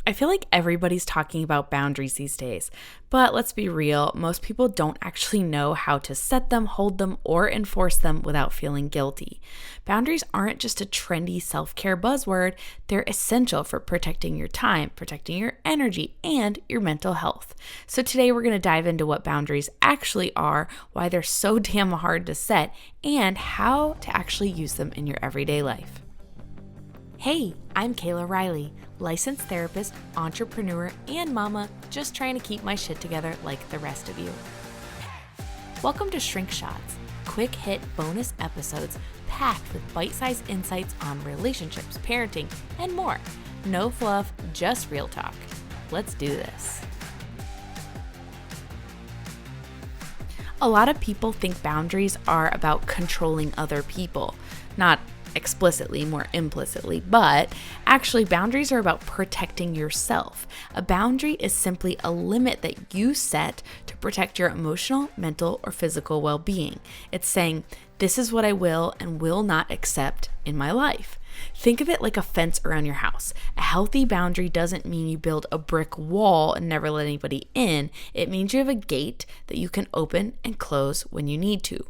I feel like everybody's talking about boundaries these days, but let's be real, most people don't actually know how to set them, hold them, or enforce them without feeling guilty. Boundaries aren't just a trendy self-care buzzword, they're essential for protecting your time, protecting your energy, and your mental health. So today we're going to dive into what boundaries actually are, why they're so damn hard to set, and how to actually use them in your everyday life. Hey, I'm Kayla Riley, licensed therapist, entrepreneur, and mama, just trying to keep my shit together like the rest of you. Welcome to Shrink Shots, quick hit bonus episodes packed with bite-sized insights on relationships, parenting, and more. No fluff, just real talk. Let's do this. A lot of people think boundaries are about controlling other people, not explicitly, more implicitly, but actually boundaries are about protecting yourself. A boundary is simply a limit that you set to protect your emotional, mental, or physical well-being. It's saying, this is what I will and will not accept in my life. Think of it like a fence around your house. A healthy boundary doesn't mean you build a brick wall and never let anybody in. It means you have a gate that you can open and close when you need to.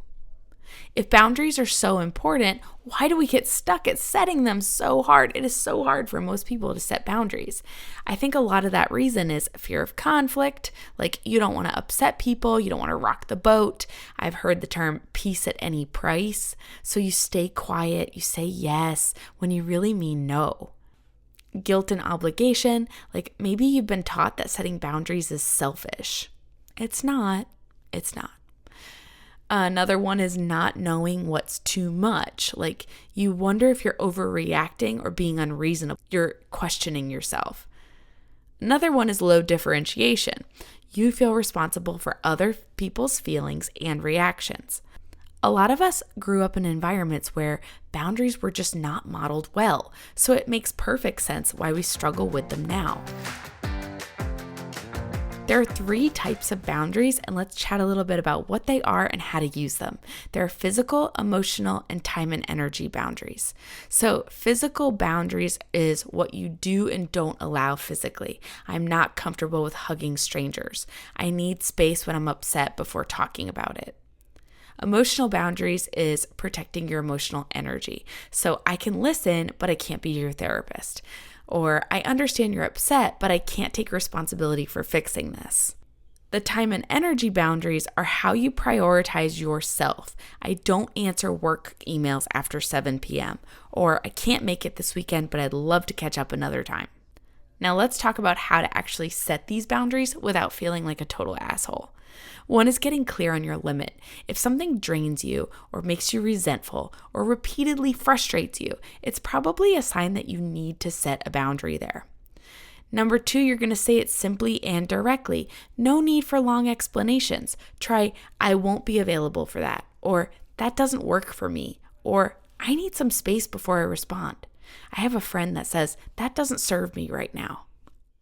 If boundaries are so important, why do we get stuck at setting them so hard? It is so hard for most people to set boundaries. I think a lot of that reason is fear of conflict, like you don't want to upset people, you don't want to rock the boat. I've heard the term peace at any price. So you stay quiet, you say yes when you really mean no. Guilt and obligation, like maybe you've been taught that setting boundaries is selfish. It's not. Another one is not knowing what's too much. Like you wonder if you're overreacting or being unreasonable. You're questioning yourself. Another one is low differentiation. You feel responsible for other people's feelings and reactions. A lot of us grew up in environments where boundaries were just not modeled well, so it makes perfect sense why we struggle with them now. There are 3 types of boundaries, and let's chat a little bit about what they are and how to use them. There are physical, emotional, and time and energy boundaries. So physical boundaries is what you do and don't allow physically. I'm not comfortable with hugging strangers. I need space when I'm upset before talking about it. Emotional boundaries is protecting your emotional energy. So I can listen, but I can't be your therapist. Or I understand you're upset, but I can't take responsibility for fixing this. The time and energy boundaries are how you prioritize yourself. I don't answer work emails after 7 p.m. Or I can't make it this weekend, but I'd love to catch up another time. Now let's talk about how to actually set these boundaries without feeling like a total asshole. One is getting clear on your limit. If something drains you or makes you resentful or repeatedly frustrates you, it's probably a sign that you need to set a boundary there. Number 2, you're going to say it simply and directly. No need for long explanations. Try, I won't be available for that, or that doesn't work for me, or I need some space before I respond. I have a friend that says, that doesn't serve me right now.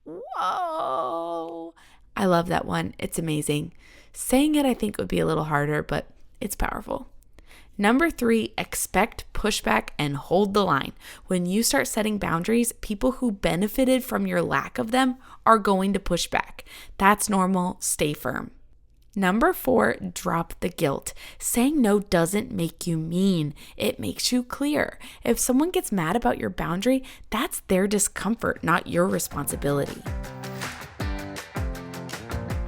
Whoa! I love that one. It's amazing. Saying it, I think, would be a little harder, but it's powerful. Number 3, expect pushback and hold the line. When you start setting boundaries, people who benefited from your lack of them are going to push back. That's normal. Stay firm. Number 4, drop the guilt. Saying no doesn't make you mean. It makes you clear. If someone gets mad about your boundary, that's their discomfort, not your responsibility.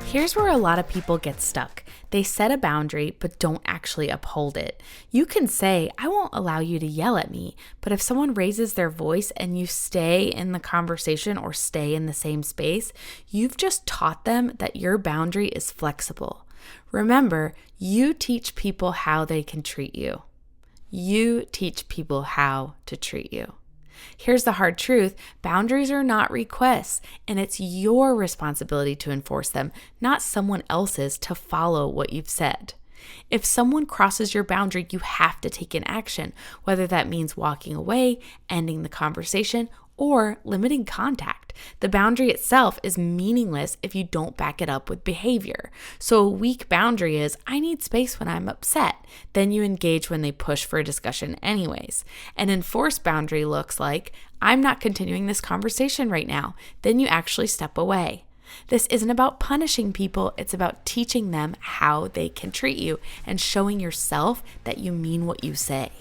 Here's where a lot of people get stuck. They set a boundary, but don't actually uphold it. You can say, I won't allow you to yell at me, but if someone raises their voice and you stay in the conversation or stay in the same space, you've just taught them that your boundary is flexible. Remember, you teach people how they can treat you. You teach people how to treat you. Here's the hard truth. Boundaries are not requests, and it's your responsibility to enforce them, not someone else's to follow what you've said. If someone crosses your boundary, you have to take an action, whether that means walking away, ending the conversation, or limiting contact. The boundary itself is meaningless if you don't back it up with behavior. So a weak boundary is, I need space when I'm upset. Then you engage when they push for a discussion anyways. An enforced boundary looks like, I'm not continuing this conversation right now. Then you actually step away. This isn't about punishing people, it's about teaching them how they can treat you and showing yourself that you mean what you say.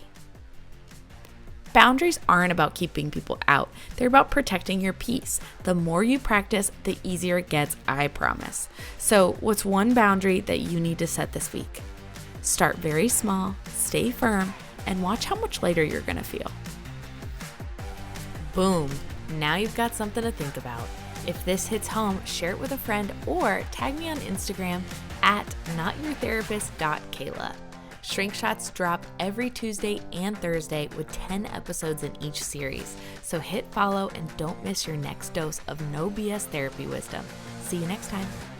Boundaries aren't about keeping people out. They're about protecting your peace. The more you practice, the easier it gets, I promise. So, what's one boundary that you need to set this week? Start very small, stay firm, and watch how much lighter you're going to feel. Boom! Now you've got something to think about. If this hits home, share it with a friend or tag me on Instagram at notyourtherapist.kayla. Shrink Shots drop every Tuesday and Thursday with 10 episodes in each series. So hit follow and don't miss your next dose of no BS therapy wisdom. See you next time.